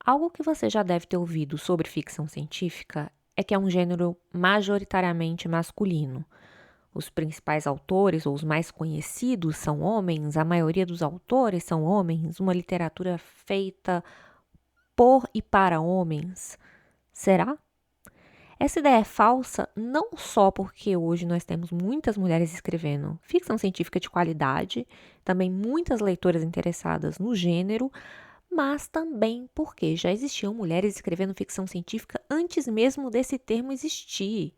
Algo que você já deve ter ouvido sobre ficção científica é que é um gênero majoritariamente masculino. Os principais autores, ou os mais conhecidos, são homens, a maioria dos autores são homens, uma literatura feita por e para homens. Será? Essa ideia é falsa não só porque hoje nós temos muitas mulheres escrevendo ficção científica de qualidade, também muitas leitoras interessadas no gênero, mas também porque já existiam mulheres escrevendo ficção científica antes mesmo desse termo existir.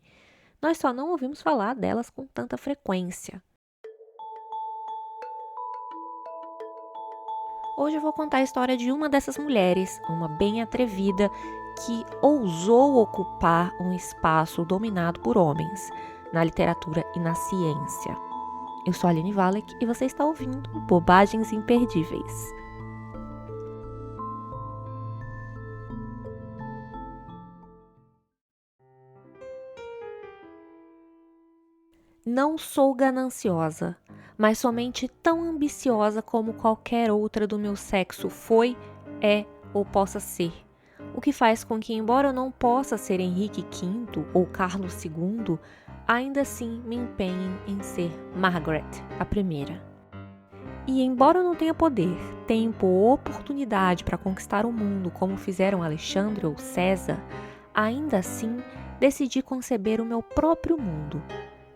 Nós só não ouvimos falar delas com tanta frequência. Hoje eu vou contar a história de uma dessas mulheres, uma bem atrevida, que ousou ocupar um espaço dominado por homens, na literatura e na ciência. Eu sou a Aline Valek e você está ouvindo Bobagens Imperdíveis. Não sou gananciosa, mas somente tão ambiciosa como qualquer outra do meu sexo foi, é ou possa ser. O que faz com que, embora eu não possa ser Henrique V ou Carlos II, ainda assim me empenhe em ser Margaret, a primeira. E embora eu não tenha poder, tempo ou oportunidade para conquistar o mundo como fizeram Alexandre ou César, ainda assim decidi conceber o meu próprio mundo,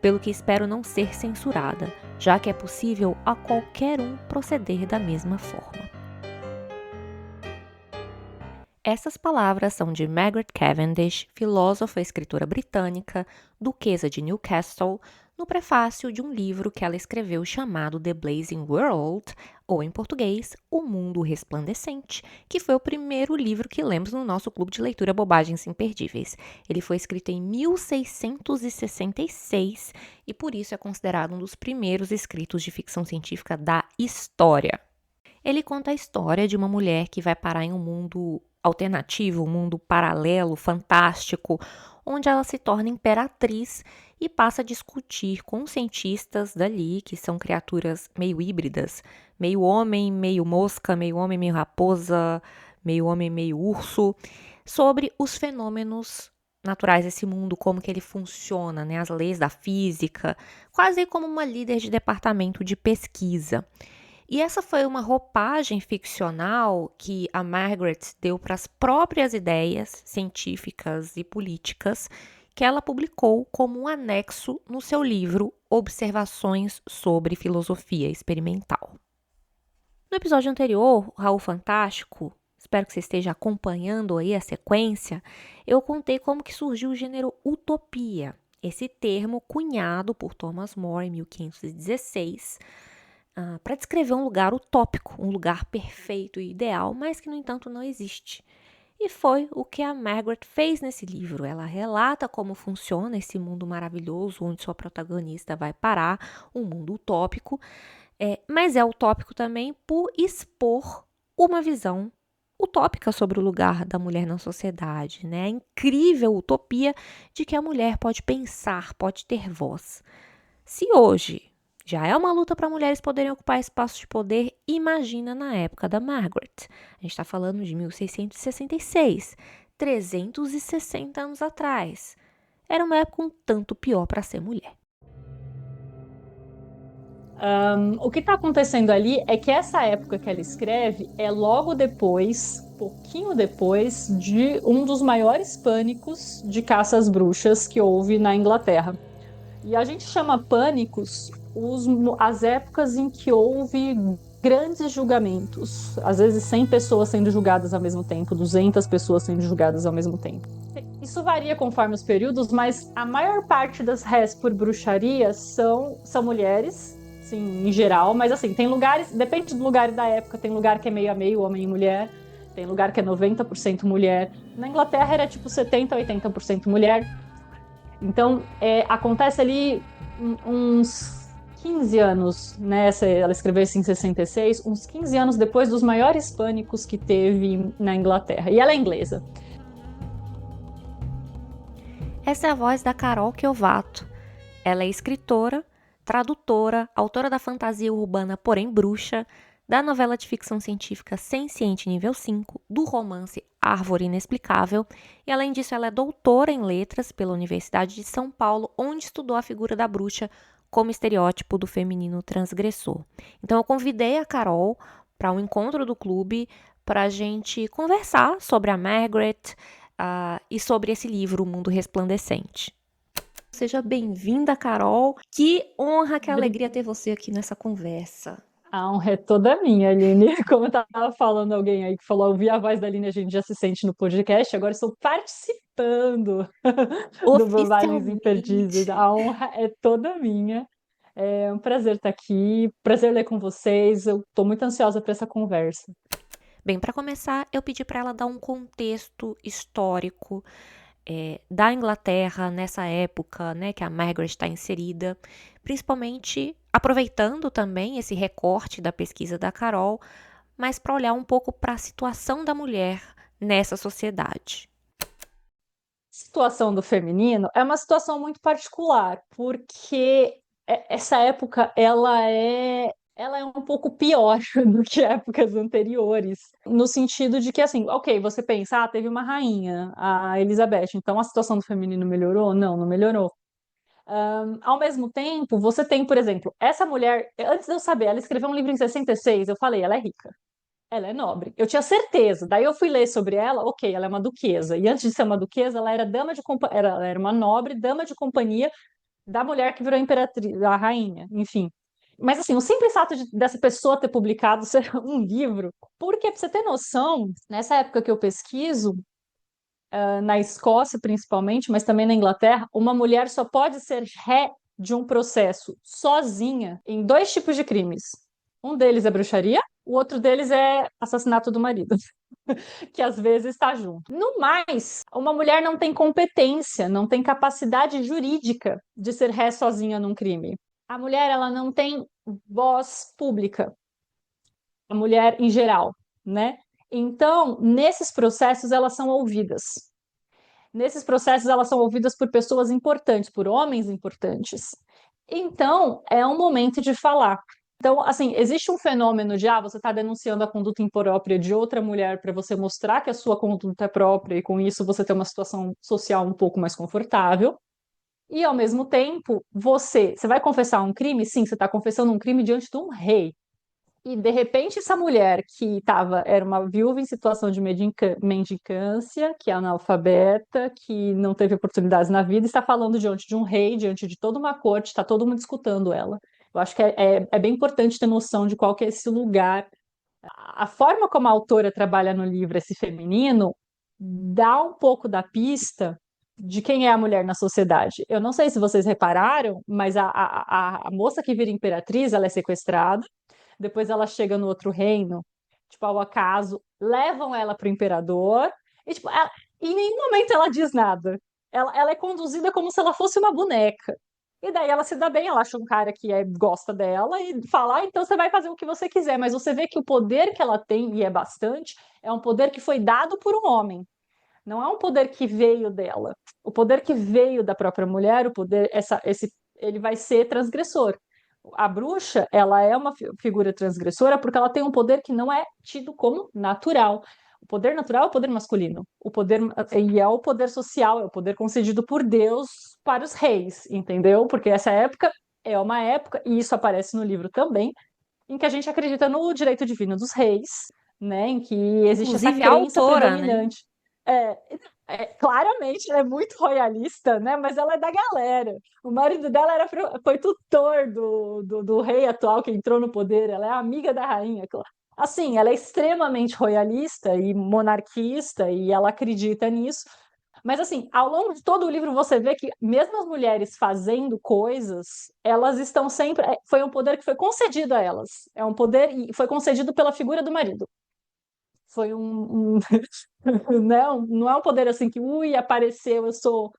pelo que espero não ser censurada, já que é possível a qualquer um proceder da mesma forma. Essas palavras são de Margaret Cavendish, filósofa e escritora britânica, duquesa de Newcastle, no prefácio de um livro que ela escreveu chamado The Blazing World, ou em português, O Mundo Resplandecente, que foi o primeiro livro que lemos no nosso clube de leitura Bobagens Imperdíveis. Ele foi escrito em 1666 e por isso é considerado um dos primeiros escritos de ficção científica da história. Ele conta a história de uma mulher que vai parar em um mundo alternativo, um mundo paralelo, fantástico, onde ela se torna imperatriz e passa a discutir com cientistas dali, que são criaturas meio híbridas, meio homem, meio mosca, meio homem, meio raposa, meio homem, meio urso, sobre os fenômenos naturais desse mundo, como que ele funciona, né, as leis da física, quase como uma líder de departamento de pesquisa. E essa foi uma roupagem ficcional que a Margaret deu para as próprias ideias científicas e políticas que ela publicou como um anexo no seu livro Observações sobre Filosofia Experimental. No episódio anterior, Raul Fantástico, espero que você esteja acompanhando aí a sequência, eu contei como que surgiu o gênero utopia, esse termo cunhado por Thomas More em 1516, para descrever um lugar utópico, um lugar perfeito e ideal, mas que, no entanto, não existe. E foi o que a Margaret fez nesse livro. Ela relata como funciona esse mundo maravilhoso onde sua protagonista vai parar, um mundo utópico, mas é utópico também por expor uma visão utópica sobre o lugar da mulher na sociedade, né? A incrível utopia de que a mulher pode pensar, pode ter voz. Se hoje já é uma luta para mulheres poderem ocupar espaços de poder, imagina na época da Margaret. A gente está falando de 1666, 360 anos atrás. Era uma época um tanto pior para ser mulher. O que está acontecendo ali é que essa época que ela escreve é logo depois, pouquinho depois, de um dos maiores pânicos de caça às bruxas que houve na Inglaterra. E a gente chama pânicos as épocas em que houve grandes julgamentos, às vezes 100 pessoas sendo julgadas ao mesmo tempo, 200 pessoas sendo julgadas ao mesmo tempo. Isso varia conforme os períodos, mas a maior parte das réis por bruxaria são mulheres, sim, em geral, mas assim, tem lugares, depende do lugar e da época, tem lugar que é meio a meio, homem e mulher, tem lugar que é 90% mulher. Na Inglaterra era tipo 70%, 80% mulher. Então, acontece ali uns 15 anos, né? Ela escreveu isso em 66, uns 15 anos depois dos maiores pânicos que teve na Inglaterra. E ela é inglesa. Essa é a voz da Carol Kiovato. Ela é escritora, tradutora, autora da fantasia urbana Porém Bruxa, da novela de ficção científica Senciente Nível 5, do romance Árvore Inexplicável, e além disso ela é doutora em letras pela Universidade de São Paulo, onde estudou a figura da bruxa como estereótipo do feminino transgressor. Então eu convidei a Carol para um encontro do clube para a gente conversar sobre a Margaret e sobre esse livro, O Mundo Resplandecente. Seja bem-vinda, Carol. Que honra, que alegria ter você aqui nessa conversa. A honra é toda minha, Aline. Como eu estava falando, alguém aí que falou, ouvir a voz da Aline, a gente já se sente no podcast, agora estou participando do Bobagens Imperdíveis. Oficialmente. A honra é toda minha. É um prazer estar aqui, prazer ler com vocês. Eu estou muito ansiosa para essa conversa. Bem, para começar, eu pedi para ela dar um contexto histórico da Inglaterra nessa época, né, que a Margaret está inserida, principalmente aproveitando também esse recorte da pesquisa da Carol, mas para olhar um pouco para a situação da mulher nessa sociedade. A situação do feminino é uma situação muito particular, porque essa época ela é um pouco pior do que épocas anteriores, no sentido de que, assim, ok, você pensa, teve uma rainha, a Elizabeth, então a situação do feminino melhorou? Não, não melhorou. Ao mesmo tempo, você tem, por exemplo, essa mulher, antes de eu saber, ela escreveu um livro em 66, eu falei, ela é rica. Ela é nobre. Eu tinha certeza. Daí eu fui ler sobre ela, ok, ela é uma duquesa. E antes de ser uma duquesa, ela era dama de ela era uma nobre dama de companhia da mulher que virou imperatriz, a rainha, enfim. Mas assim, o simples fato dessa pessoa ter publicado ser um livro, porque pra você ter noção, nessa época que eu pesquiso, na Escócia principalmente, mas também na Inglaterra, uma mulher só pode ser ré de um processo sozinha em dois tipos de crimes. Um deles é bruxaria, o outro deles é assassinato do marido, que às vezes está junto. No mais, uma mulher não tem competência, não tem capacidade jurídica de ser ré sozinha num crime. A mulher, ela não tem voz pública, a mulher em geral, né? Então, nesses processos, elas são ouvidas. Nesses processos, elas são ouvidas por pessoas importantes, por homens importantes. Então, é um momento de falar. Então, assim, existe um fenômeno de, você está denunciando a conduta imprópria de outra mulher para você mostrar que a sua conduta é própria e com isso você ter uma situação social um pouco mais confortável. E, ao mesmo tempo, você vai confessar um crime? Sim, você está confessando um crime diante de um rei. E de repente essa mulher que era uma viúva em situação de mendicância, que é analfabeta, que não teve oportunidades na vida, está falando diante de um rei, diante de toda uma corte, está todo mundo escutando ela. Eu acho que é bem importante ter noção de qual que é esse lugar. A forma como a autora trabalha no livro esse feminino dá um pouco da pista de quem é a mulher na sociedade. Eu não sei se vocês repararam, mas a moça que vira imperatriz, ela é sequestrada, depois ela chega no outro reino, tipo, ao acaso, levam ela para o imperador, e tipo, em nenhum momento ela diz nada. Ela é conduzida como se ela fosse uma boneca. E daí ela se dá bem, ela acha um cara que gosta dela e fala, então você vai fazer o que você quiser, mas você vê que o poder que ela tem, e é bastante, é um poder que foi dado por um homem. Não é um poder que veio dela. O poder que veio da própria mulher, o poder, ele vai ser transgressor. A bruxa, ela é uma figura transgressora porque ela tem um poder que não é tido como natural. O poder natural é o poder masculino. E é o poder social, é o poder concedido por Deus para os reis, entendeu? Porque essa época é uma época, e isso aparece no livro também, em que a gente acredita no direito divino dos reis, né? Em que existe essa Inclusive a crença autora, né? predominante. É, claramente ela é muito royalista, né? Mas ela é da galera. O marido dela foi tutor do rei atual que entrou no poder. Ela é amiga da rainha. Assim, ela é extremamente royalista e monarquista e ela acredita nisso. Mas assim, ao longo de todo o livro você vê que mesmo as mulheres fazendo coisas, elas estão sempre. Foi um poder que foi concedido a elas. É um poder e foi concedido pela figura do marido. Foi não é um poder assim que, apareceu, eu sou.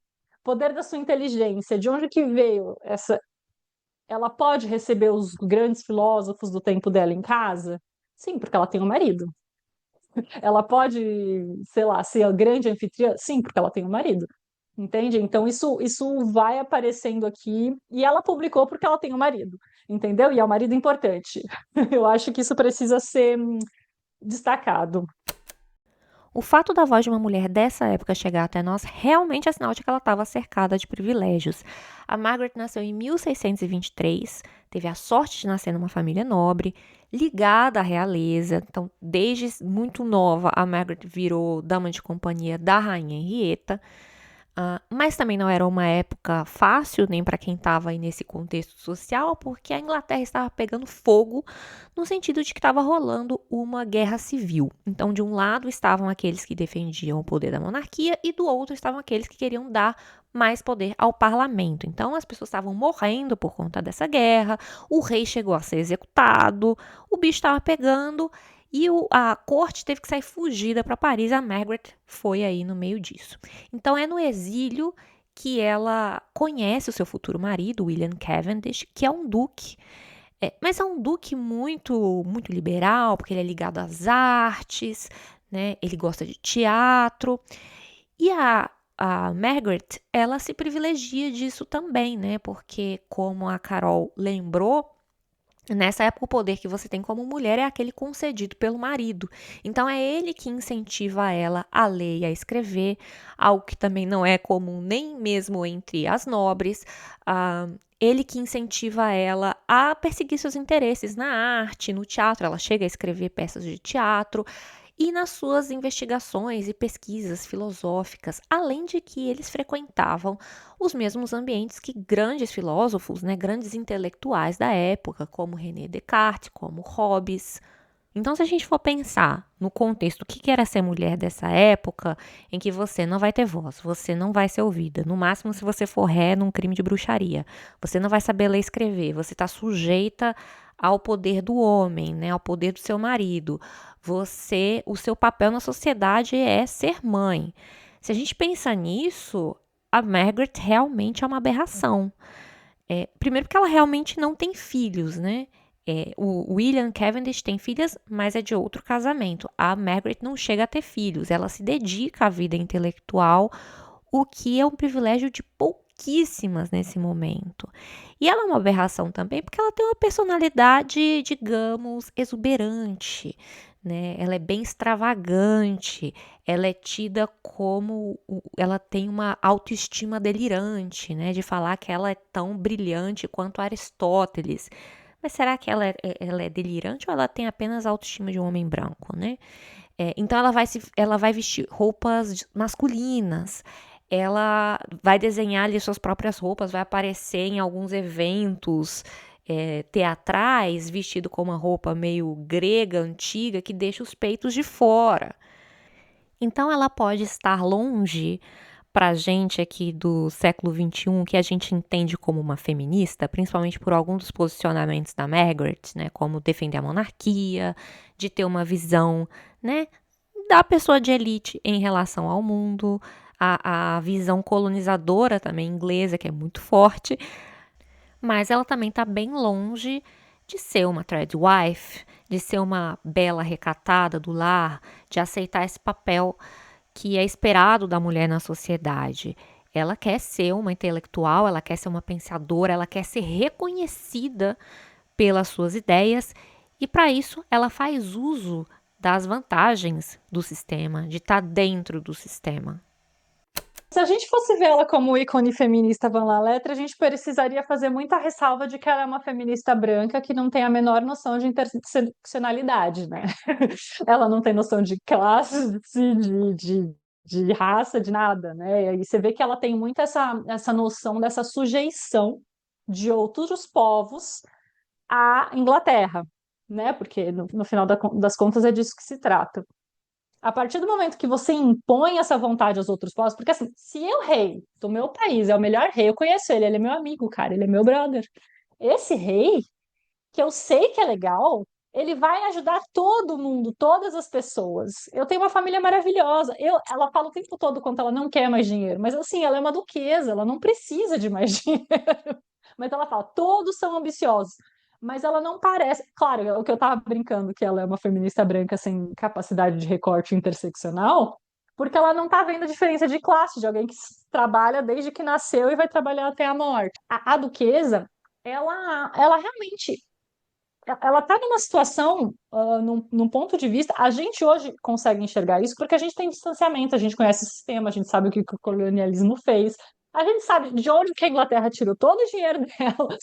Poder da sua inteligência, de onde que veio essa. Ela pode receber os grandes filósofos do tempo dela em casa? Sim, porque ela tem um marido. Ela pode, sei lá, ser a grande anfitriã? Sim, porque ela tem um marido. Entende? Então isso vai aparecendo aqui e ela publicou porque ela tem um marido, entendeu? E é um marido importante. Eu acho que isso precisa ser destacado. O fato da voz de uma mulher dessa época chegar até nós realmente é sinal de que ela estava cercada de privilégios. A Margaret nasceu em 1623, teve a sorte de nascer numa família nobre, ligada à realeza. Então, desde muito nova, a Margaret virou dama de companhia da rainha Henrietta. Mas também não era uma época fácil, nem para quem estava aí nesse contexto social, porque a Inglaterra estava pegando fogo, no sentido de que estava rolando uma guerra civil. Então, de um lado estavam aqueles que defendiam o poder da monarquia, e do outro estavam aqueles que queriam dar mais poder ao parlamento. Então, as pessoas estavam morrendo por conta dessa guerra, o rei chegou a ser executado, o bicho estava pegando. E a corte teve que sair fugida para Paris. A Margaret foi aí no meio disso. Então é no exílio que ela conhece o seu futuro marido, William Cavendish, que é um duque. Mas é um duque muito liberal, porque ele é ligado às artes, né? Ele gosta de teatro. E a Margaret, ela se privilegia disso também, né? Porque, como a Carol lembrou, nessa época, o poder que você tem como mulher é aquele concedido pelo marido. Então, é ele que incentiva ela a ler e a escrever, algo que também não é comum nem mesmo entre as nobres. Ele que incentiva ela a perseguir seus interesses na arte, no teatro. Ela chega a escrever peças de teatro e nas suas investigações e pesquisas filosóficas, além de que eles frequentavam os mesmos ambientes que grandes filósofos, né, grandes intelectuais da época, como René Descartes, como Hobbes. Então, se a gente for pensar no contexto, o que era ser mulher dessa época, em que você não vai ter voz, você não vai ser ouvida, no máximo se você for ré num crime de bruxaria, você não vai saber ler e escrever, você está sujeita ao poder do homem, né, ao poder do seu marido. O seu papel na sociedade é ser mãe. Se a gente pensa nisso, a Margaret realmente é uma aberração. Primeiro porque ela realmente não tem filhos, né? O William Cavendish tem filhas, mas é de outro casamento. A Margaret não chega a ter filhos. Ela se dedica à vida intelectual, o que é um privilégio de pouquíssimas nesse momento. E ela é uma aberração também porque ela tem uma personalidade, digamos, exuberante, né? Ela é bem extravagante, ela é tida como ela tem uma autoestima delirante, né? De falar que ela é tão brilhante quanto Aristóteles. Mas será que ela é delirante ou ela tem apenas a autoestima de um homem branco, né? Então ela vai vestir roupas masculinas, ela vai desenhar ali suas próprias roupas, vai aparecer em alguns eventos teatrais, vestido com uma roupa meio grega, antiga, que deixa os peitos de fora. Então ela pode estar longe para a gente aqui do século XXI, que a gente entende como uma feminista, principalmente por alguns dos posicionamentos da Margaret, né, como defender a monarquia, de ter uma visão, né, da pessoa de elite em relação ao mundo, a visão colonizadora também inglesa, que é muito forte, mas ela também está bem longe de ser uma tradwife, de ser uma bela recatada do lar, de aceitar esse papel que é esperado da mulher na sociedade. Ela quer ser uma intelectual, ela quer ser uma pensadora, ela quer ser reconhecida pelas suas ideias e para isso ela faz uso das vantagens do sistema, de estar dentro do sistema. Se a gente fosse ver ela como ícone feminista Van La Letra, a gente precisaria fazer muita ressalva de que ela é uma feminista branca que não tem a menor noção de interseccionalidade, né? Ela não tem noção de classe, de raça, de nada, né? E você vê que ela tem muito essa noção dessa sujeição de outros povos à Inglaterra, né? Porque no final das contas é disso que se trata. A partir do momento que você impõe essa vontade aos outros povos, porque assim, se o rei do meu país é o melhor rei, eu conheço ele, ele é meu amigo, cara, ele é meu brother. Esse rei, que eu sei que é legal, ele vai ajudar todo mundo, todas as pessoas. Eu tenho uma família maravilhosa. Ela fala o tempo todo quanto ela não quer mais dinheiro, mas assim, ela é uma duquesa, ela não precisa de mais dinheiro. Mas ela fala, todos são ambiciosos. Mas ela não parece. Claro, é o que eu tava brincando, que ela é uma feminista branca sem capacidade de recorte interseccional, porque ela não tá vendo a diferença de classe, de alguém que trabalha desde que nasceu e vai trabalhar até a morte. A duquesa, ela realmente ela está numa situação, num ponto de vista, a gente hoje consegue enxergar isso porque a gente tem distanciamento, a gente conhece o sistema, a gente sabe o que o colonialismo fez, a gente sabe de onde que a Inglaterra tirou todo o dinheiro dela.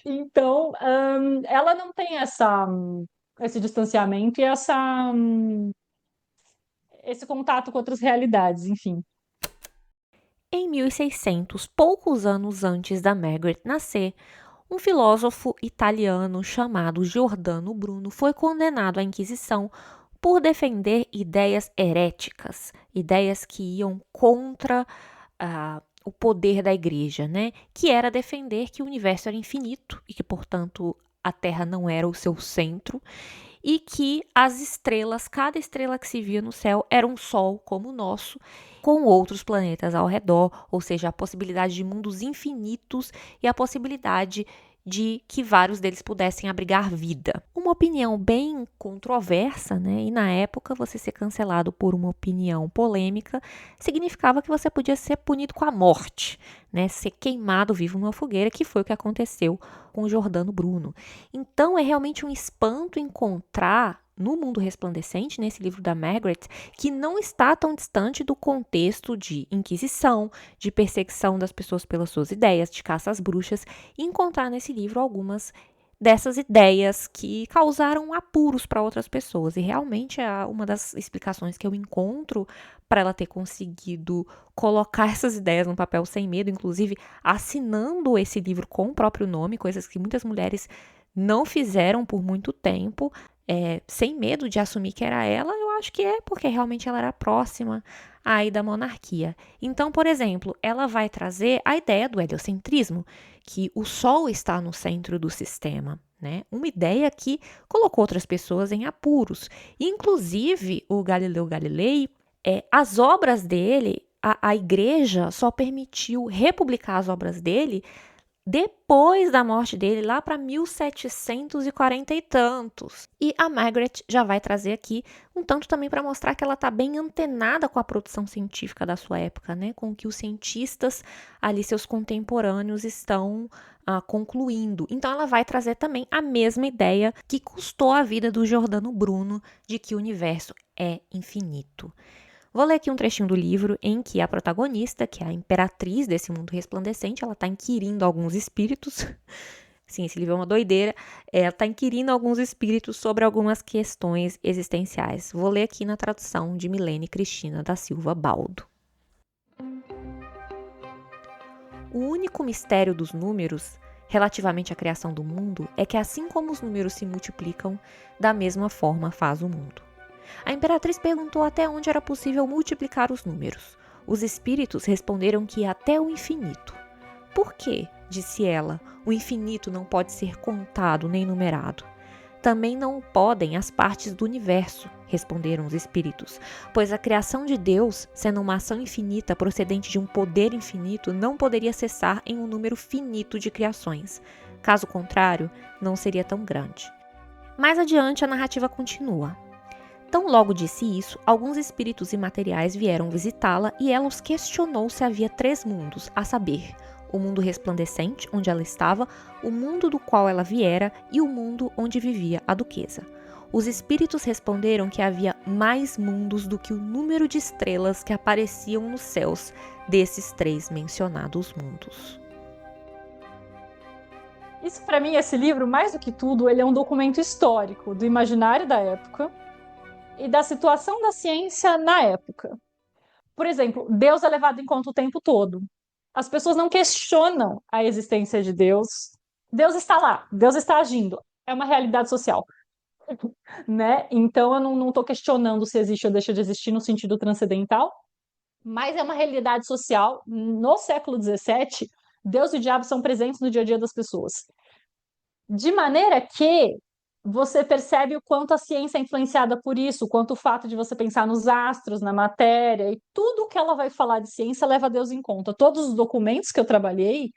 Então, ela não tem esse distanciamento e esse contato com outras realidades, enfim. Em 1600, poucos anos antes da Margaret nascer, um filósofo italiano chamado Giordano Bruno foi condenado à Inquisição por defender ideias heréticas, ideias que iam contra o poder da igreja, né? Que era defender que o universo era infinito e que, portanto, a Terra não era o seu centro e que as estrelas, cada estrela que se via no céu, era um sol como o nosso, com outros planetas ao redor, ou seja, a possibilidade de mundos infinitos e a possibilidade de que vários deles pudessem abrigar vida. Uma opinião bem controversa, né? E na época você ser cancelado por uma opinião polêmica significava que você podia ser punido com a morte, né? Ser queimado vivo numa fogueira, que foi o que aconteceu com o Giordano Bruno. Então é realmente um espanto encontrar no Mundo Resplandecente, nesse livro da Margaret, que não está tão distante do contexto de Inquisição, de perseguição das pessoas pelas suas ideias, de caça às bruxas, e encontrar nesse livro algumas dessas ideias que causaram apuros para outras pessoas. E realmente é uma das explicações que eu encontro para ela ter conseguido colocar essas ideias no papel sem medo, inclusive assinando esse livro com o próprio nome, coisas que muitas mulheres não fizeram por muito tempo, sem medo de assumir que era ela. Eu acho que é porque realmente ela era próxima aí da monarquia. Então, por exemplo, ela vai trazer a ideia do heliocentrismo, que o Sol está no centro do sistema, né? Uma ideia que colocou outras pessoas em apuros. Inclusive, o Galileu Galilei, as obras dele, a igreja só permitiu republicar as obras dele depois da morte dele, lá para 1740 e tantos. E a Margaret já vai trazer aqui um tanto também para mostrar que ela está bem antenada com a produção científica da sua época, né? Com o que os cientistas ali, seus contemporâneos, estão concluindo. Então ela vai trazer também a mesma ideia que custou a vida do Giordano Bruno, de que o universo é infinito. Vou ler aqui um trechinho do livro em que a protagonista, que é a imperatriz desse mundo resplandecente, ela está inquirindo alguns espíritos. Sim, esse livro é uma doideira. Ela está inquirindo alguns espíritos sobre algumas questões existenciais. Vou ler aqui na tradução de Milene Cristina da Silva Baldo. O único mistério dos números, relativamente à criação do mundo, é que assim como os números se multiplicam, da mesma forma faz o mundo. A imperatriz perguntou até onde era possível multiplicar os números. Os espíritos responderam que até o infinito. Por quê? Disse ela. O infinito não pode ser contado nem numerado. Também não podem as partes do universo, responderam os espíritos, pois a criação de Deus, sendo uma ação infinita procedente de um poder infinito, não poderia cessar em um número finito de criações. Caso contrário, não seria tão grande. Mais adiante, a narrativa continua. Tão logo disse isso, alguns espíritos imateriais vieram visitá-la e ela os questionou se havia 3 mundos, a saber, o mundo resplandecente, onde ela estava, o mundo do qual ela viera e o mundo onde vivia a duquesa. Os espíritos responderam que havia mais mundos do que o número de estrelas que apareciam nos céus desses 3 mencionados mundos. Isso, para mim, esse livro, mais do que tudo, ele é um documento histórico do imaginário da época e da situação da ciência na época. Por exemplo, Deus é levado em conta o tempo todo. As pessoas não questionam a existência de Deus. Deus está lá, Deus está agindo. É uma realidade social, né? Então eu não estou questionando se existe ou deixa de existir no sentido transcendental, mas é uma realidade social. No século XVII, Deus e o diabo são presentes no dia a dia das pessoas. De maneira que você percebe o quanto a ciência é influenciada por isso, o quanto o fato de você pensar nos astros, na matéria, e tudo que ela vai falar de ciência leva Deus em conta. Todos os documentos que eu trabalhei,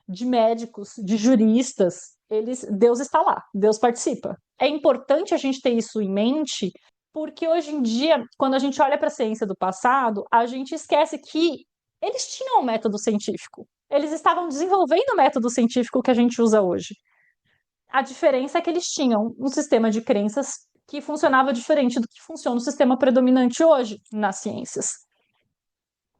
de médicos, de juristas, Deus está lá, Deus participa. É importante a gente ter isso em mente, porque hoje em dia, quando a gente olha para a ciência do passado, a gente esquece que eles tinham um método científico. Eles estavam desenvolvendo o método científico que a gente usa hoje. A diferença é que eles tinham um sistema de crenças que funcionava diferente do que funciona o sistema predominante hoje nas ciências.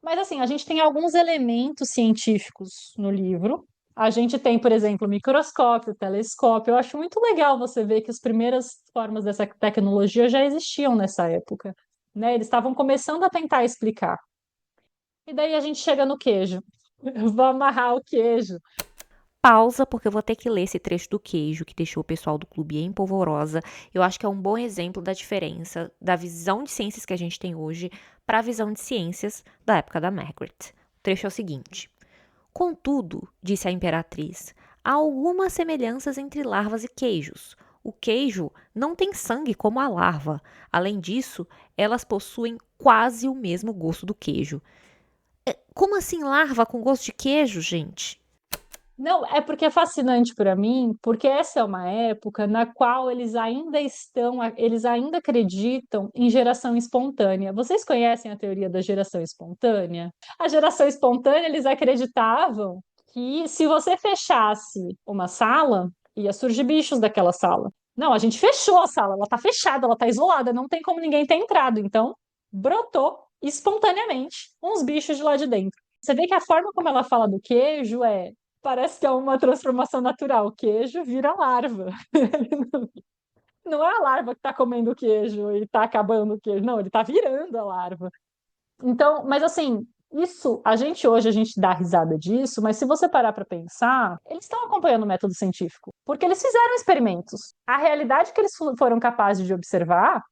Mas assim, a gente tem alguns elementos científicos no livro. A gente tem, por exemplo, microscópio, telescópio. Eu acho muito legal você ver que as primeiras formas dessa tecnologia já existiam nessa época, né? Eles estavam começando a tentar explicar. E daí a gente chega no queijo. Vou amarrar o queijo. Pausa, porque eu vou ter que ler esse trecho do queijo que deixou o pessoal do clube em polvorosa. Eu acho que é um bom exemplo da diferença da visão de ciências que a gente tem hoje para a visão de ciências da época da Margaret. O trecho é o seguinte: Contudo, disse a imperatriz, há algumas semelhanças entre larvas e queijos. O queijo não tem sangue como a larva. Além disso, elas possuem quase o mesmo gosto do queijo. Como assim larva com gosto de queijo, gente? Não, é porque é fascinante para mim, porque essa é uma época na qual eles ainda acreditam em geração espontânea. Vocês conhecem a teoria da geração espontânea? A geração espontânea, eles acreditavam que se você fechasse uma sala, ia surgir bichos daquela sala. Não, a gente fechou a sala, ela tá fechada, ela tá isolada, não tem como ninguém ter entrado. Então, brotou espontaneamente uns bichos de lá de dentro. Você vê que a forma como ela fala do queijo parece que é uma transformação natural. O queijo vira larva. Não é a larva que está comendo o queijo e está acabando o queijo. Não, ele está virando a larva. Então, mas assim, isso, a gente dá risada disso, mas se você parar para pensar, eles estão acompanhando o método científico, porque eles fizeram experimentos. A realidade que eles foram capazes de observar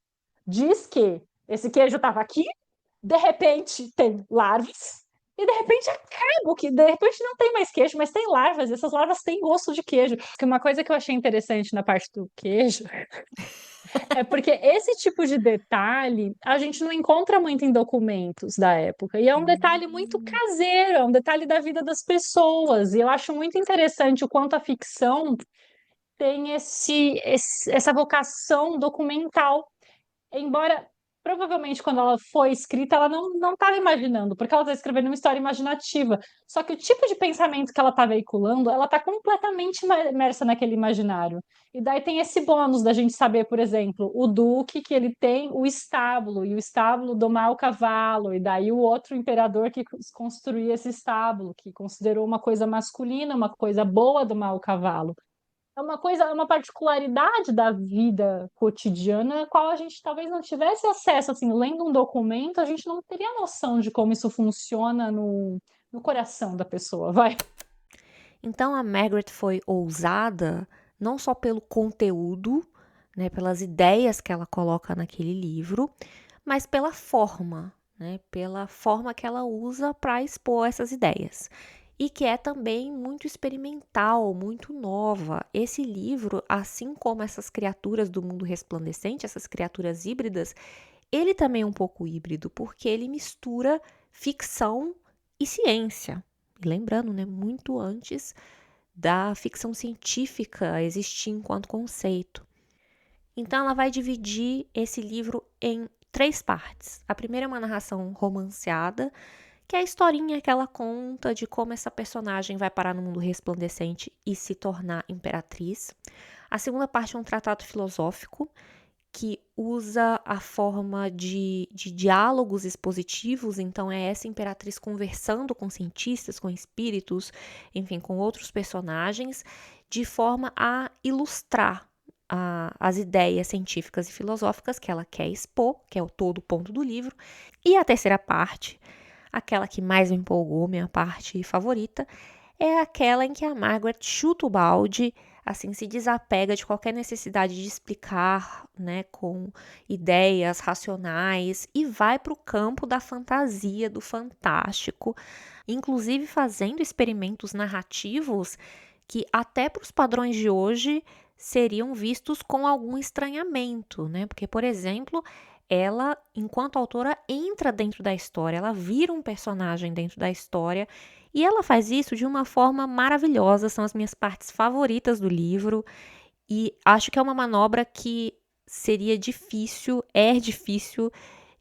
diz que esse queijo estava aqui, de repente tem larvas, e de repente acaba, que de repente não tem mais queijo, mas tem larvas, e essas larvas têm gosto de queijo. Uma coisa que eu achei interessante na parte do queijo é porque esse tipo de detalhe a gente não encontra muito em documentos da época, e é um detalhe muito caseiro, é um detalhe da vida das pessoas, e eu acho muito interessante o quanto a ficção tem essa vocação documental. Embora, provavelmente, quando ela foi escrita, ela não estava imaginando, porque ela está escrevendo uma história imaginativa. Só que o tipo de pensamento que ela está veiculando, ela está completamente imersa naquele imaginário. E daí tem esse bônus da gente saber, por exemplo, o Duque, que ele tem o estábulo, e o estábulo domar o cavalo, e daí o outro imperador que construía esse estábulo, que considerou uma coisa masculina, uma coisa boa domar o cavalo. É uma coisa, é uma particularidade da vida cotidiana a qual a gente talvez não tivesse acesso, assim, lendo um documento, a gente não teria noção de como isso funciona no coração da pessoa, vai. Então a Margaret foi ousada não só pelo conteúdo, né, pelas ideias que ela coloca naquele livro, mas pela forma, né, pela forma que ela usa para expor essas ideias. E que é também muito experimental, muito nova. Esse livro, assim como essas criaturas do mundo resplandecente, essas criaturas híbridas, ele também é um pouco híbrido, porque ele mistura ficção e ciência. E lembrando, né, muito antes da ficção científica existir enquanto conceito. Então, ela vai dividir esse livro em 3 partes. A primeira é uma narração romanceada, que é a historinha que ela conta de como essa personagem vai parar no mundo resplandecente e se tornar imperatriz. A segunda parte é um tratado filosófico, que usa a forma de diálogos expositivos, então é essa imperatriz conversando com cientistas, com espíritos, enfim, com outros personagens, de forma a ilustrar as ideias científicas e filosóficas que ela quer expor, que é todo o ponto do livro. E a terceira parte, aquela que mais me empolgou, minha parte favorita, é aquela em que a Margaret chuta o balde, assim, se desapega de qualquer necessidade de explicar, né, com ideias racionais e vai para o campo da fantasia, do fantástico, inclusive fazendo experimentos narrativos que até para os padrões de hoje seriam vistos com algum estranhamento, né? Porque, por exemplo, ela, enquanto autora, entra dentro da história, ela vira um personagem dentro da história e ela faz isso de uma forma maravilhosa, são as minhas partes favoritas do livro e acho que é uma manobra que seria difícil, é difícil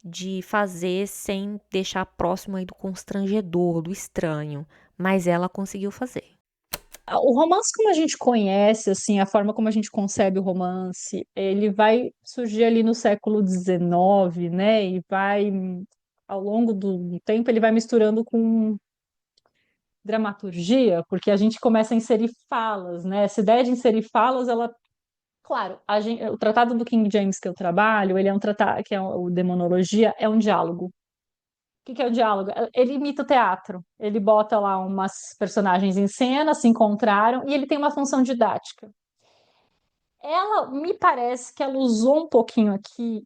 de fazer sem deixar próximo aí do constrangedor, do estranho, mas ela conseguiu fazer. O romance, como a gente conhece, assim, a forma como a gente concebe o romance, ele vai surgir ali no século XIX, né? E vai, ao longo do tempo, ele vai misturando com dramaturgia, porque a gente começa a inserir falas, né? Essa ideia de inserir falas, ela, claro, o tratado do King James que eu trabalho, ele é um tratado, que é o Demonologia, é um diálogo. O que é o diálogo? Ele imita o teatro. Ele bota lá umas personagens em cena, se encontraram, e ele tem uma função didática. Ela me parece que ela usou um pouquinho aqui,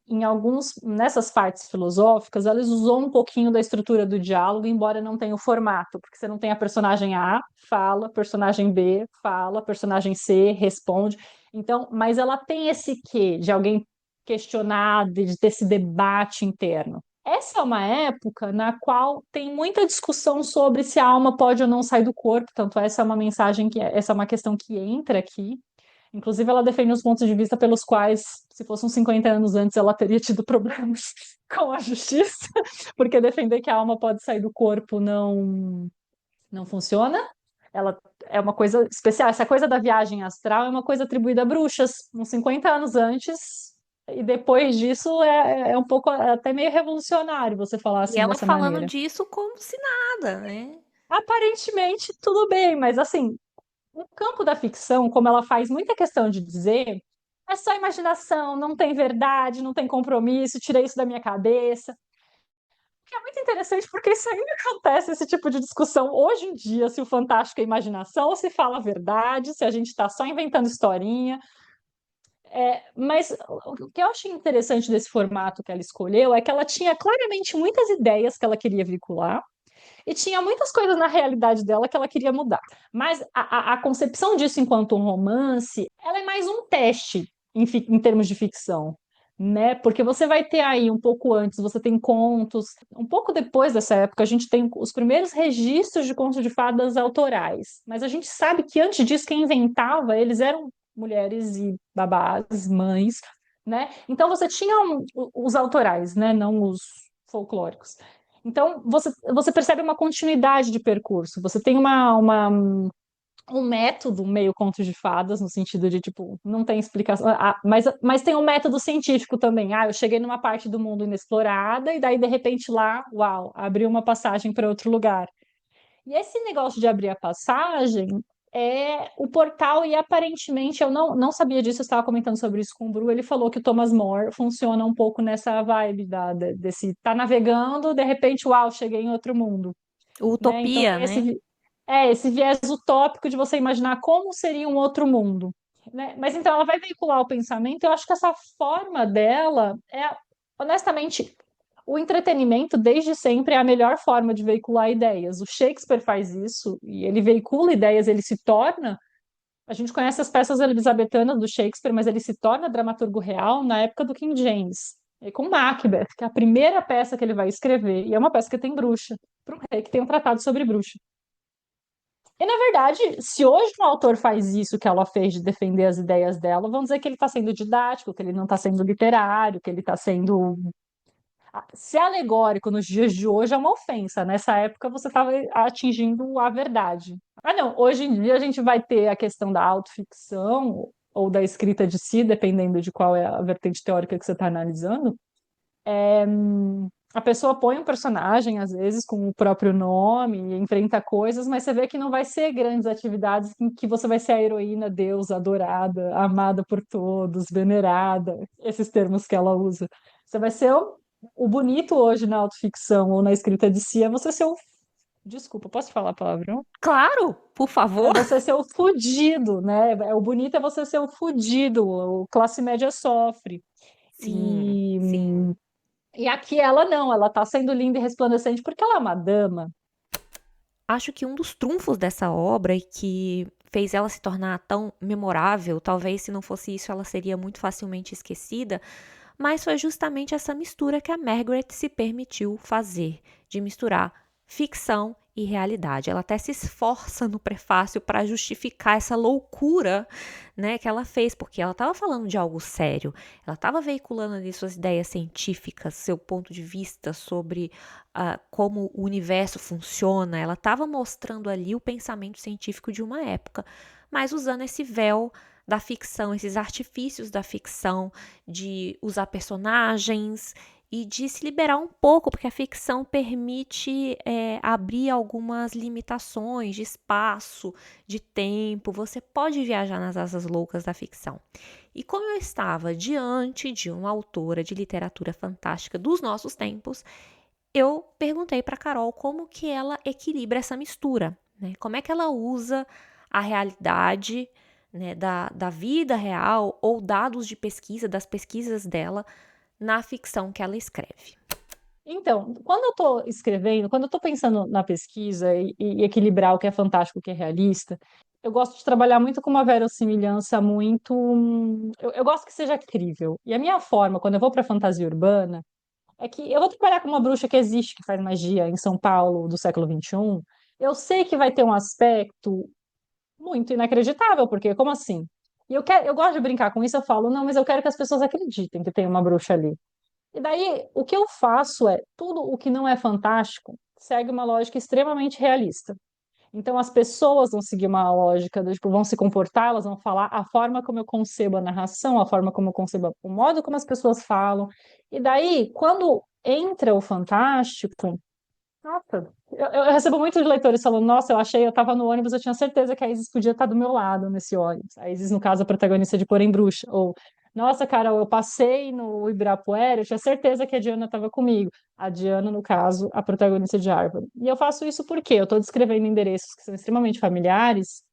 nessas partes filosóficas, ela usou um pouquinho da estrutura do diálogo, embora não tenha o formato, porque você não tem a personagem A, fala, personagem B, fala, personagem C, responde. Então, mas ela tem esse quê de alguém questionado, de ter esse debate interno. Essa é uma época na qual tem muita discussão sobre se a alma pode ou não sair do corpo, tanto essa é uma mensagem essa é uma questão que entra aqui. Inclusive, ela defende os pontos de vista pelos quais, se fosse uns 50 anos antes, ela teria tido problemas com a justiça, porque defender que a alma pode sair do corpo não funciona. Ela é uma coisa especial. Essa coisa da viagem astral é uma coisa atribuída a bruxas, uns 50 anos antes, e depois disso é um pouco até meio revolucionário você falar E assim ela dessa falando maneira. disso como se nada, né? Aparentemente, tudo bem, mas assim, o campo da ficção, como ela faz muita questão de dizer, é só imaginação, não tem verdade, não tem compromisso, tirei isso da minha cabeça. Que é muito interessante porque isso ainda acontece, esse tipo de discussão hoje em dia, se o fantástico é imaginação ou se fala a verdade, se a gente está só inventando historinha. Mas o que eu achei interessante desse formato que ela escolheu é que ela tinha claramente muitas ideias que ela queria vincular, e tinha muitas coisas na realidade dela que ela queria mudar. Mas a concepção disso enquanto um romance, ela é mais um teste em termos de ficção. Né? Porque você vai ter aí um pouco antes, você tem contos, um pouco depois dessa época, a gente tem os primeiros registros de contos de fadas autorais. Mas a gente sabe que antes disso, quem inventava, eles eram mulheres e babás, mães, né? Então você tinha os autorais, né? Não os folclóricos. Então, você percebe uma continuidade de percurso. Você tem um método meio conto de fadas, no sentido de, tipo, não tem explicação, mas tem um método científico também. Eu cheguei numa parte do mundo inexplorada e daí, de repente, lá, uau, abriu uma passagem para outro lugar. E esse negócio de abrir a passagem é o portal, e aparentemente eu não sabia disso, eu estava comentando sobre isso com o Bru, ele falou que o Thomas More funciona um pouco nessa vibe desse tá navegando, de repente, uau, cheguei em outro mundo, né? Então Utopia, tem né? esse viés utópico de você imaginar como seria um outro mundo, né? Mas então ela vai veicular o pensamento, eu acho que essa forma dela honestamente, o entretenimento, desde sempre, é a melhor forma de veicular ideias. O Shakespeare faz isso, e ele veicula ideias, ele se torna. A gente conhece as peças elizabetanas do Shakespeare, mas ele se torna dramaturgo real na época do King James. E com Macbeth, que é a primeira peça que ele vai escrever, e é uma peça que tem bruxa, para um rei que tem um tratado sobre bruxa. E, na verdade, se hoje um autor faz isso que ela fez de defender as ideias dela, vamos dizer que ele está sendo didático, que ele não está sendo literário, que ele está sendo ser alegórico nos dias de hoje é uma ofensa. Nessa época você estava atingindo a verdade. Não, hoje em dia a gente vai ter a questão da autoficção ou da escrita de si, dependendo de qual é a vertente teórica que você está analisando. A pessoa põe um personagem, às vezes, com o próprio nome, enfrenta coisas, mas você vê que não vai ser grandes atividades em que você vai ser a heroína, deusa, adorada, amada por todos, venerada, esses termos que ela usa. Você vai ser o bonito hoje na autoficção ou na escrita de si, é você ser o. Desculpa, posso falar a palavrão? Claro, por É favor. você ser o fudido, né? O bonito é você ser o fudido, o classe média sofre. Sim, E sim. E aqui ela não, ela tá sendo linda e resplandecente porque ela é uma dama. Acho que um dos trunfos dessa obra e que fez ela se tornar tão memorável, talvez se não fosse isso ela seria muito facilmente esquecida, mas foi justamente essa mistura que a Margaret se permitiu fazer, de misturar ficção e realidade. Ela até se esforça no prefácio para justificar essa loucura, né, que ela fez, porque ela estava falando de algo sério. Ela estava veiculando ali suas ideias científicas, seu ponto de vista sobre como o universo funciona. Ela estava mostrando ali o pensamento científico de uma época, mas usando esse véu da ficção, esses artifícios da ficção, de usar personagens e de se liberar um pouco, porque a ficção permite abrir algumas limitações de espaço, de tempo. Você pode viajar nas asas loucas da ficção. E como eu estava diante de uma autora de literatura fantástica dos nossos tempos, eu perguntei para Carol como que ela equilibra essa mistura, né? Como é que ela usa a realidade, né, da vida real ou dados de pesquisa, das pesquisas dela, na ficção que ela escreve. Então, quando eu estou escrevendo, quando eu estou pensando na pesquisa e equilibrar o que é fantástico, o que é realista, eu gosto de trabalhar muito com uma verossimilhança muito. Eu gosto que seja crível. E a minha forma, quando eu vou para fantasia urbana, é que eu vou trabalhar com uma bruxa que existe, que faz magia em São Paulo do século XXI. Eu sei que vai ter um aspecto muito inacreditável, porque como assim? E eu gosto de brincar com isso, eu falo, não, mas eu quero que as pessoas acreditem que tem uma bruxa ali. E daí, o que eu faço é, tudo o que não é fantástico segue uma lógica extremamente realista. Então, as pessoas vão seguir uma lógica, tipo, vão se comportar, elas vão falar a forma como eu concebo a narração, a forma como eu concebo o modo como as pessoas falam. E daí, quando entra o fantástico, nossa, eu recebo muitos leitores falando, nossa, eu estava no ônibus, eu tinha certeza que a Isis podia estar do meu lado nesse ônibus. A Isis, no caso, a protagonista de Porém Bruxa. Ou, nossa, Carol, eu passei no Ibirapuera, eu tinha certeza que a Diana estava comigo. A Diana, no caso, a protagonista de Árvore. E eu faço isso porque eu estou descrevendo endereços que são extremamente familiares,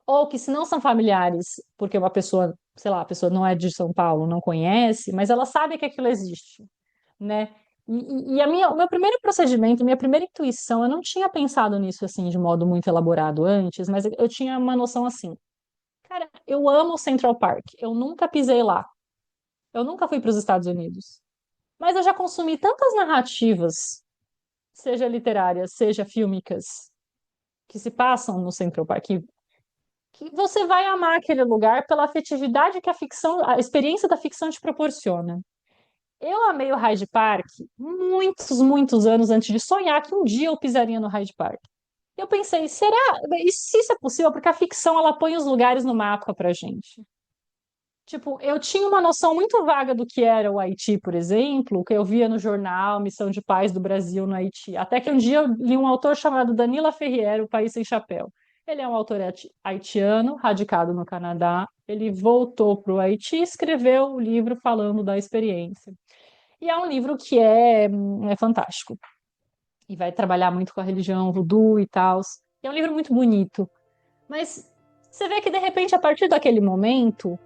ou que se não são familiares, porque uma pessoa, sei lá, a pessoa não é de São Paulo, não conhece, mas ela sabe que aquilo existe, né? O meu primeiro procedimento, minha primeira intuição, eu não tinha pensado nisso assim de modo muito elaborado antes, mas eu tinha uma noção assim. Cara, eu amo Central Park. Eu nunca pisei lá. Eu nunca fui para os Estados Unidos. Mas eu já consumi tantas narrativas, seja literárias, seja fílmicas, que se passam no Central Park, que você vai amar aquele lugar pela afetividade que a ficção, a experiência da ficção te proporciona. Eu amei o Hyde Park muitos, muitos anos antes de sonhar que um dia eu pisaria no Hyde Park. Eu pensei, será? E se isso é possível? Porque a ficção ela põe os lugares no mapa pra gente. Tipo, eu tinha uma noção muito vaga do que era o Haiti, por exemplo, que eu via no jornal Missão de Paz do Brasil no Haiti. Até que um dia eu li um autor chamado Danila Ferriero, O País Sem Chapéu. Ele é um autor haitiano, radicado no Canadá. Ele voltou para o Haiti e escreveu o livro falando da experiência. E é um livro que é fantástico. E vai trabalhar muito com a religião voodoo e tal. É um livro muito bonito. Mas você vê que, de repente, a partir daquele momento,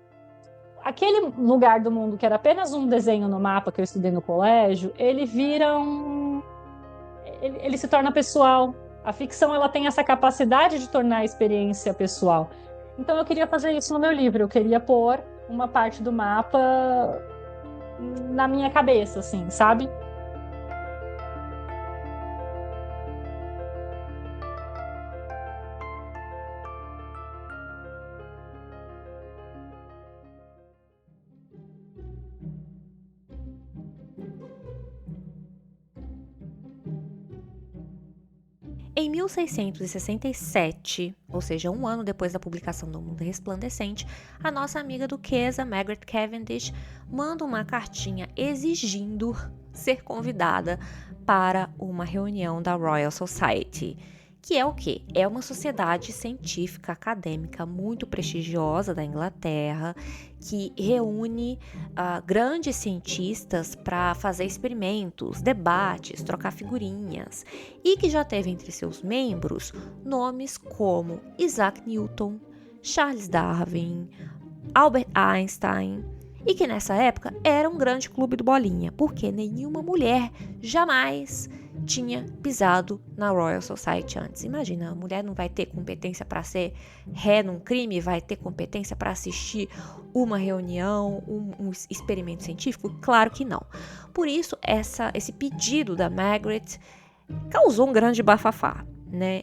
aquele lugar do mundo que era apenas um desenho no mapa que eu estudei no colégio, ele vira um. Ele se torna pessoal. A ficção ela tem essa capacidade de tornar a experiência pessoal. Então eu queria fazer isso no meu livro. Eu queria pôr uma parte do mapa na minha cabeça, assim, sabe? Em 1667, ou seja, um ano depois da publicação do Mundo Resplandecente, a nossa amiga duquesa Margaret Cavendish manda uma cartinha exigindo ser convidada para uma reunião da Royal Society. Que é o quê? É uma sociedade científica acadêmica muito prestigiosa da Inglaterra, que reúne grandes cientistas para fazer experimentos, debates, trocar figurinhas, e que já teve entre seus membros nomes como Isaac Newton, Charles Darwin, Albert Einstein, e que nessa época era um grande clube do bolinha, porque nenhuma mulher jamais tinha pisado na Royal Society antes. Imagina, a mulher não vai ter competência para ser ré num crime, vai ter competência para assistir uma reunião, um experimento científico? Claro que não. Por isso, esse pedido da Margaret causou um grande bafafá, né?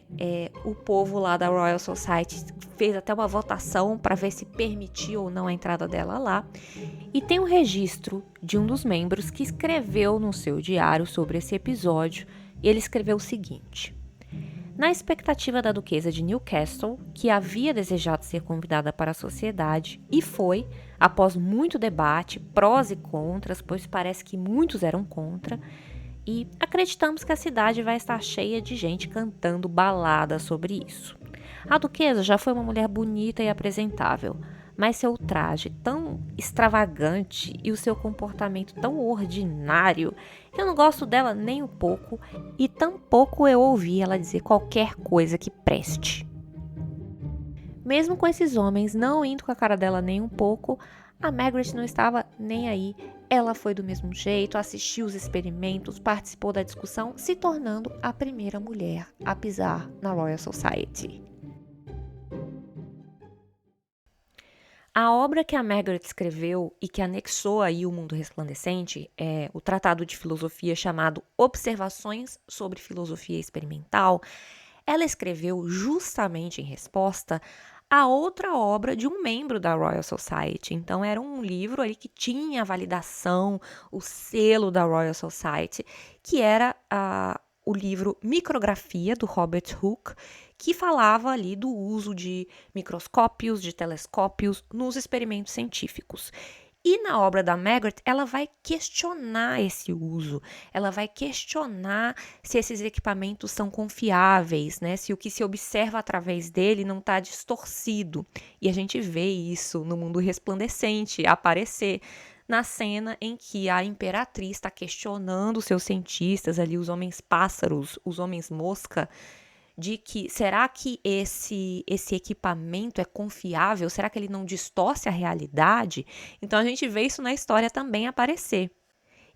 O povo lá da Royal Society fez até uma votação para ver se permitia ou não a entrada dela lá. E tem um registro de um dos membros que escreveu no seu diário sobre esse episódio. E ele escreveu o seguinte: na expectativa da duquesa de Newcastle, que havia desejado ser convidada para a sociedade, e foi, após muito debate, prós e contras, pois parece que muitos eram contra, e acreditamos que a cidade vai estar cheia de gente cantando baladas sobre isso. A duquesa já foi uma mulher bonita e apresentável, mas seu traje tão extravagante e o seu comportamento tão ordinário, eu não gosto dela nem um pouco e tampouco eu ouvi ela dizer qualquer coisa que preste. Mesmo com esses homens não indo com a cara dela nem um pouco, a Margaret não estava nem aí. Ela foi do mesmo jeito, assistiu os experimentos, participou da discussão, se tornando a primeira mulher a pisar na Royal Society. A obra que a Margaret escreveu e que anexou aí o Mundo Resplandecente é o tratado de filosofia chamado Observações sobre Filosofia Experimental. Ela escreveu justamente em resposta a outra obra de um membro da Royal Society. Então era um livro ali que tinha a validação, o selo da Royal Society, que era o livro Micrografia, do Robert Hooke, que falava ali do uso de microscópios, de telescópios nos experimentos científicos. E na obra da Margaret, ela vai questionar esse uso, ela vai questionar se esses equipamentos são confiáveis, né? Se o que se observa através dele não está distorcido. E a gente vê isso no Mundo Resplandecente aparecer na cena em que a imperatriz está questionando seus cientistas ali, os homens pássaros, os homens mosca, de que será que esse equipamento é confiável? Será que ele não distorce a realidade? Então a gente vê isso na história também aparecer.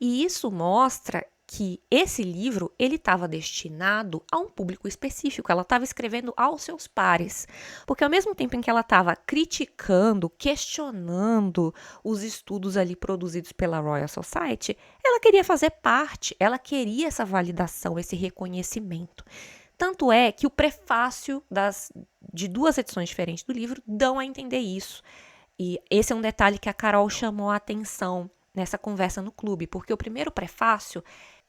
E isso mostra que esse livro ele estava destinado a um público específico, ela estava escrevendo aos seus pares, porque ao mesmo tempo em que ela estava criticando, questionando os estudos ali produzidos pela Royal Society, ela queria fazer parte, ela queria essa validação, esse reconhecimento. Tanto é que o prefácio de 2 edições diferentes do livro dão a entender isso. E esse é um detalhe que a Carol chamou a atenção nessa conversa no clube, porque o primeiro prefácio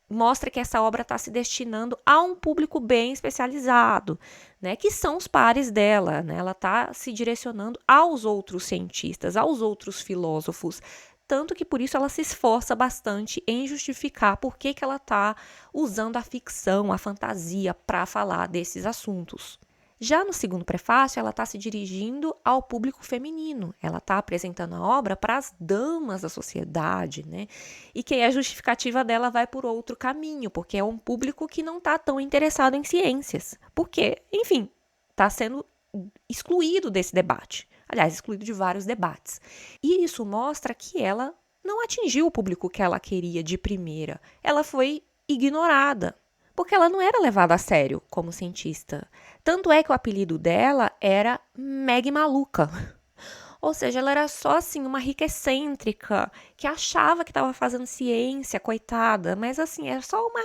mostra que essa obra está se destinando a um público bem especializado, né, que são os pares dela, né? Ela está se direcionando aos outros cientistas, aos outros filósofos, tanto que por isso ela se esforça bastante em justificar por que ela está usando a ficção, a fantasia para falar desses assuntos. Já no segundo prefácio, ela está se dirigindo ao público feminino. Ela está apresentando a obra para as damas da sociedade, né? E que a justificativa dela vai por outro caminho, porque é um público que não está tão interessado em ciências. Porque, enfim, está sendo excluído desse debate. Aliás, excluído de vários debates. E isso mostra que ela não atingiu o público que ela queria de primeira. Ela foi ignorada, porque ela não era levada a sério como cientista. Tanto é que o apelido dela era Meg Maluca. Ou seja, ela era só assim uma rica excêntrica que achava que estava fazendo ciência, coitada, mas assim, era só uma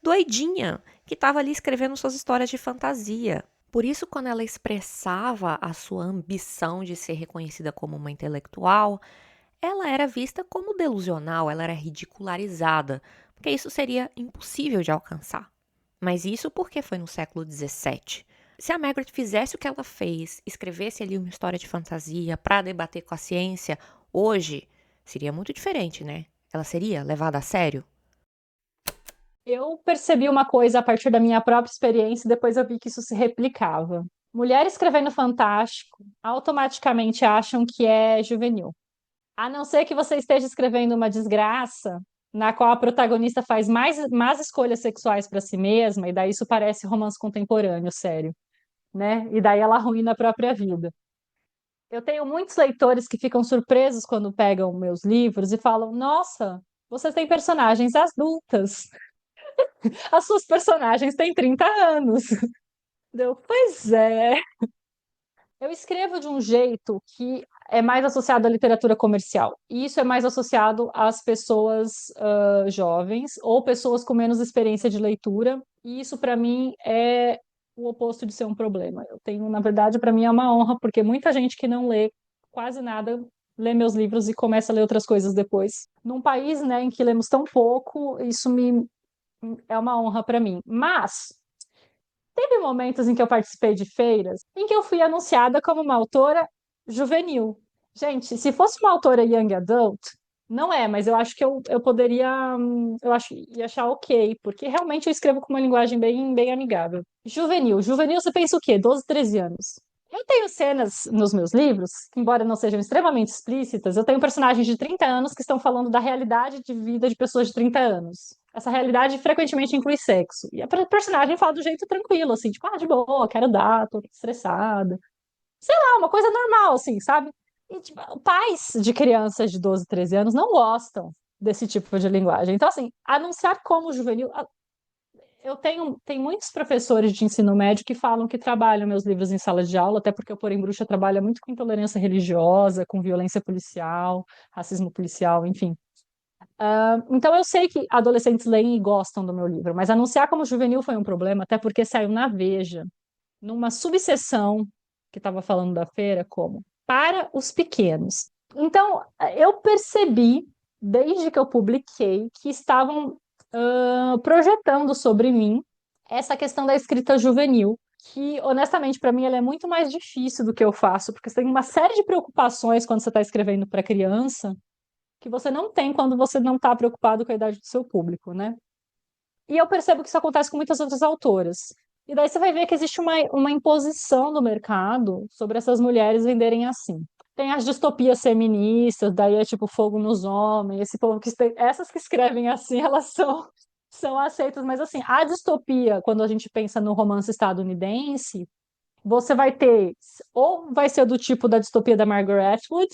doidinha que estava ali escrevendo suas histórias de fantasia. Por isso, quando ela expressava a sua ambição de ser reconhecida como uma intelectual, ela era vista como delusional, ela era ridicularizada, porque isso seria impossível de alcançar. Mas isso porque foi no século XVII. Se a Margaret fizesse o que ela fez, escrevesse ali uma história de fantasia para debater com a ciência, hoje seria muito diferente, né? Ela seria levada a sério. Eu percebi uma coisa a partir da minha própria experiência e depois eu vi que isso se replicava. Mulheres escrevendo fantástico automaticamente acham que é juvenil. A não ser que você esteja escrevendo uma desgraça na qual a protagonista faz mais más escolhas sexuais para si mesma, e daí isso parece romance contemporâneo, sério, né? E daí ela arruína a própria vida. Eu tenho muitos leitores que ficam surpresos quando pegam meus livros e falam: Nossa, vocês têm personagens adultas. As suas personagens têm 30 anos. Pois é. Eu escrevo de um jeito que é mais associado à literatura comercial. E isso é mais associado às pessoas jovens ou pessoas com menos experiência de leitura E isso, para mim, é o oposto de ser um problema. Eu tenho, na verdade, para mim é uma honra, porque muita gente que não lê quase nada lê meus livros e começa a ler outras coisas depois. Num país, né, em que lemos tão pouco, isso me é uma honra para mim. Mas teve momentos em que eu participei de feiras em que eu fui anunciada como uma autora juvenil. Gente, se fosse uma autora young adult, não é, mas eu acho que eu poderia, eu acho, ia achar ok, porque realmente eu escrevo com uma linguagem bem amigável. Juvenil. Juvenil, você pensa o quê? 12, 13 anos. Eu tenho cenas nos meus livros, que, embora não sejam extremamente explícitas, eu tenho personagens de 30 anos que estão falando da realidade de vida de pessoas de 30 anos. Essa realidade frequentemente inclui sexo. E a personagem fala do jeito tranquilo, assim, tipo, de boa, quero dar, tô estressada. Sei lá, uma coisa normal, assim, sabe? E, tipo, pais de crianças de 12, 13 anos não gostam desse tipo de linguagem. Então, assim, anunciar como juvenil. Eu tenho muitos professores de ensino médio que falam que trabalham meus livros em sala de aula, até porque o Porém Bruxa trabalha muito com intolerância religiosa, com violência policial, racismo policial, enfim. Então eu sei que adolescentes leem e gostam do meu livro, mas anunciar como juvenil foi um problema, até porque saiu na Veja, numa subseção que estava falando da feira, como para os pequenos. Então eu percebi, desde que eu publiquei, que estavam projetando sobre mim essa questão da escrita juvenil, que honestamente para mim ela é muito mais difícil do que eu faço, porque você tem uma série de preocupações quando você está escrevendo para criança que você não tem quando você não está preocupado com a idade do seu público, né? E eu percebo que isso acontece com muitas outras autoras. E daí você vai ver que existe uma imposição do mercado sobre essas mulheres venderem assim. Tem as distopias feministas, daí é tipo fogo nos homens, esse povo essas que escrevem assim, elas são aceitas, mas assim, a distopia, quando a gente pensa no romance estadunidense, você vai ter, ou vai ser do tipo da distopia da Margaret Atwood,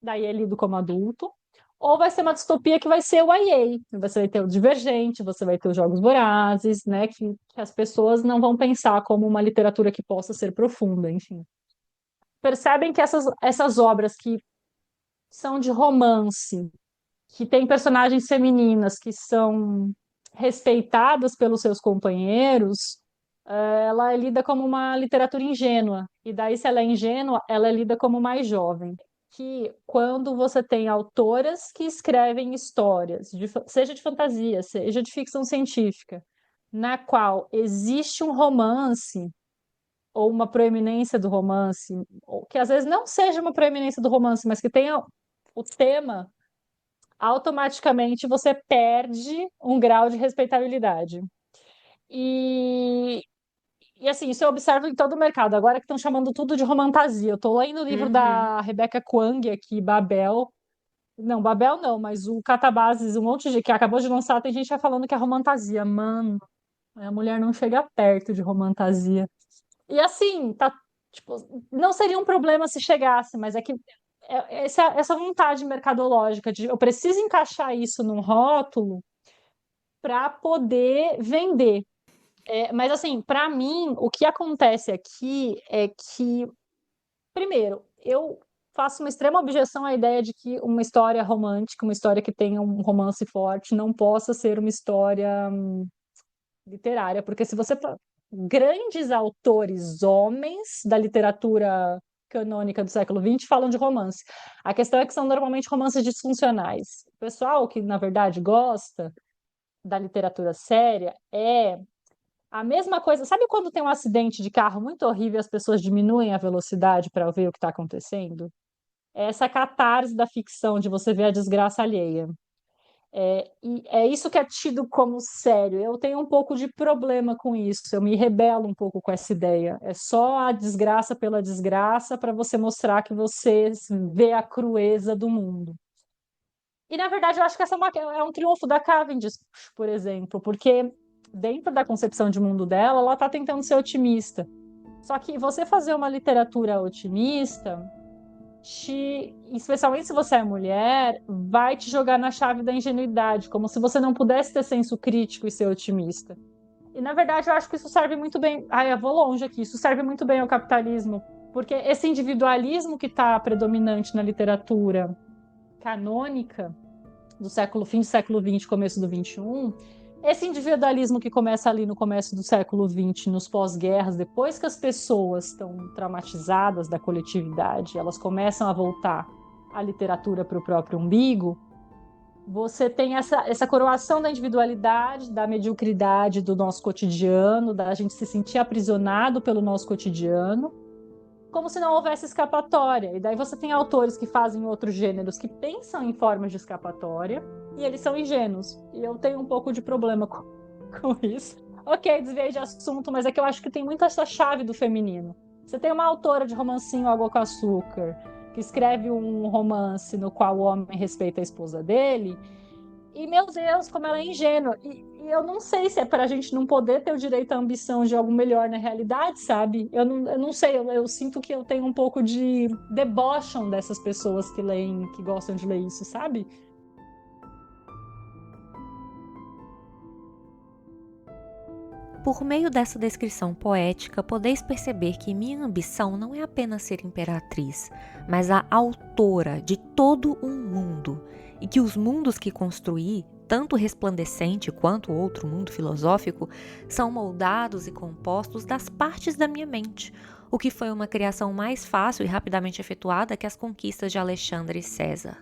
daí é lido como adulto, ou vai ser uma distopia que vai ser o YA. Você vai ter o Divergente, você vai ter os Jogos Vorazes, né? Que as pessoas não vão pensar como uma literatura que possa ser profunda, enfim. Percebem que essas obras que são de romance, que têm personagens femininas que são respeitadas pelos seus companheiros, ela é lida como uma literatura ingênua. E daí, se ela é ingênua, ela é lida como mais jovem. Que quando você tem autoras que escrevem histórias, seja de fantasia, seja de ficção científica, na qual existe um romance ou uma proeminência do romance, ou que às vezes não seja uma proeminência do romance, mas que tenha o tema, automaticamente você perde um grau de respeitabilidade. E, e assim, isso eu observo em todo o mercado. Agora que estão chamando tudo de romantasia. Eu estou lendo o livro Uhum. da Rebecca Kuang aqui, Babel. Não, Babel não, mas o Catabases, um monte de que acabou de lançar, tem gente já falando que é romantasia. Mano, a mulher não chega perto de romantasia. E assim, tá, tipo, não seria um problema se chegasse, mas é que essa vontade mercadológica de eu preciso encaixar isso num rótulo para poder vender. Mas assim, para mim, o que acontece aqui é que, primeiro, eu faço uma extrema objeção à ideia de que uma história romântica, uma história que tenha um romance forte, não possa ser uma história literária, porque se você grandes autores homens da literatura canônica do século XX falam de romance. A questão é que são normalmente romances disfuncionais. O pessoal que, na verdade, gosta da literatura séria é a mesma coisa. Sabe quando tem um acidente de carro muito horrível e as pessoas diminuem a velocidade para ver o que está acontecendo? É essa catarse da ficção, de você ver a desgraça alheia. E é isso que é tido como sério. Eu tenho um pouco de problema com isso, eu me rebelo um pouco com essa ideia. É só a desgraça pela desgraça para você mostrar que você vê a crueza do mundo. E, na verdade, eu acho que essa é um triunfo da Cavendish, por exemplo, porque dentro da concepção de mundo dela, ela está tentando ser otimista. Só que você fazer uma literatura otimista especialmente se você é mulher, vai te jogar na chave da ingenuidade, como se você não pudesse ter senso crítico e ser otimista. E na verdade eu acho que isso serve muito bem. Ai, eu vou longe aqui. Isso serve muito bem ao capitalismo, porque esse individualismo que está predominante na literatura canônica do século fim do século XX, começo do XXI, Esse individualismo que começa ali no começo do século XX, nos pós-guerras, depois que as pessoas estão traumatizadas da coletividade, elas começam a voltar a literatura para o próprio umbigo, você tem essa coroação da individualidade, da mediocridade do nosso cotidiano, da gente se sentir aprisionado pelo nosso cotidiano, como se não houvesse escapatória. E daí você tem autores que fazem outros gêneros que pensam em formas de escapatória e eles são ingênuos. E eu tenho um pouco de problema com isso. Ok, desviei de assunto, mas é que eu acho que tem muito essa chave do feminino. Você tem uma autora de romancinho Água com Açúcar, que escreve um romance no qual o homem respeita a esposa dele, e, meu Deus, como ela é ingênua. E eu não sei se é para a gente não poder ter o direito à ambição de algo melhor na realidade, sabe? Eu não sei, eu sinto que eu tenho um pouco de debocham dessas pessoas que leem, que gostam de ler isso, sabe? Por meio dessa descrição poética, podeis perceber que minha ambição não é apenas ser imperatriz, mas a autora de todo um mundo, e que os mundos que construí, tanto o resplandecente quanto o outro mundo filosófico, são moldados e compostos das partes da minha mente, o que foi uma criação mais fácil e rapidamente efetuada que as conquistas de Alexandre e César.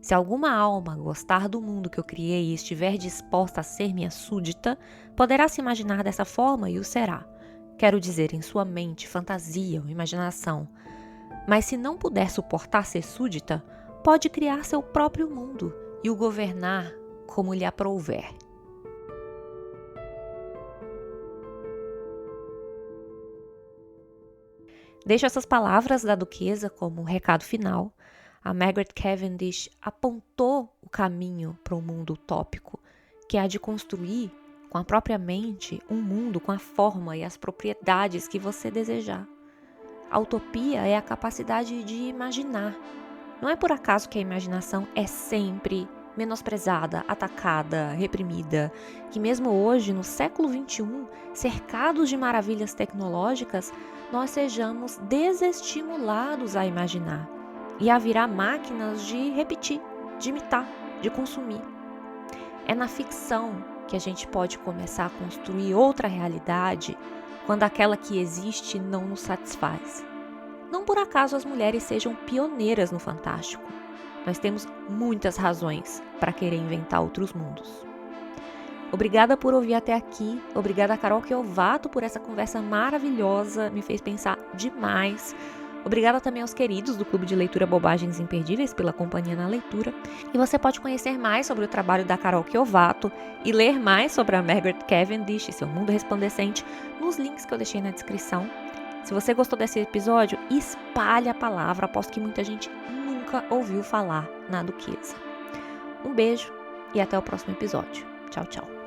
Se alguma alma gostar do mundo que eu criei e estiver disposta a ser minha súdita, poderá se imaginar dessa forma e o será. Quero dizer, em sua mente, fantasia ou imaginação. Mas se não puder suportar ser súdita, pode criar seu próprio mundo e o governar como lhe aprouver. Deixo essas palavras da duquesa como um recado final. A Margaret Cavendish apontou o caminho para um mundo utópico, que há de construir com a própria mente um mundo com a forma e as propriedades que você desejar. A utopia é a capacidade de imaginar. Não é por acaso que a imaginação é sempre menosprezada, atacada, reprimida, que mesmo hoje, no século XXI, cercados de maravilhas tecnológicas, nós sejamos desestimulados a imaginar e a virar máquinas de repetir, de imitar, de consumir. É na ficção que a gente pode começar a construir outra realidade quando aquela que existe não nos satisfaz. Não por acaso as mulheres sejam pioneiras no fantástico. Nós temos muitas razões para querer inventar outros mundos. Obrigada por ouvir até aqui. Obrigada a Carol Chiovato por essa conversa maravilhosa. Me fez pensar demais. Obrigada também aos queridos do Clube de Leitura Bobagens Imperdíveis pela companhia na leitura. E você pode conhecer mais sobre o trabalho da Carol Chiovato e ler mais sobre a Margaret Cavendish e seu mundo resplandecente nos links que eu deixei na descrição. Se você gostou desse episódio, espalhe a palavra. Aposto que muita gente nunca ouviu falar na duquesa. Um beijo e até o próximo episódio. Tchau, tchau.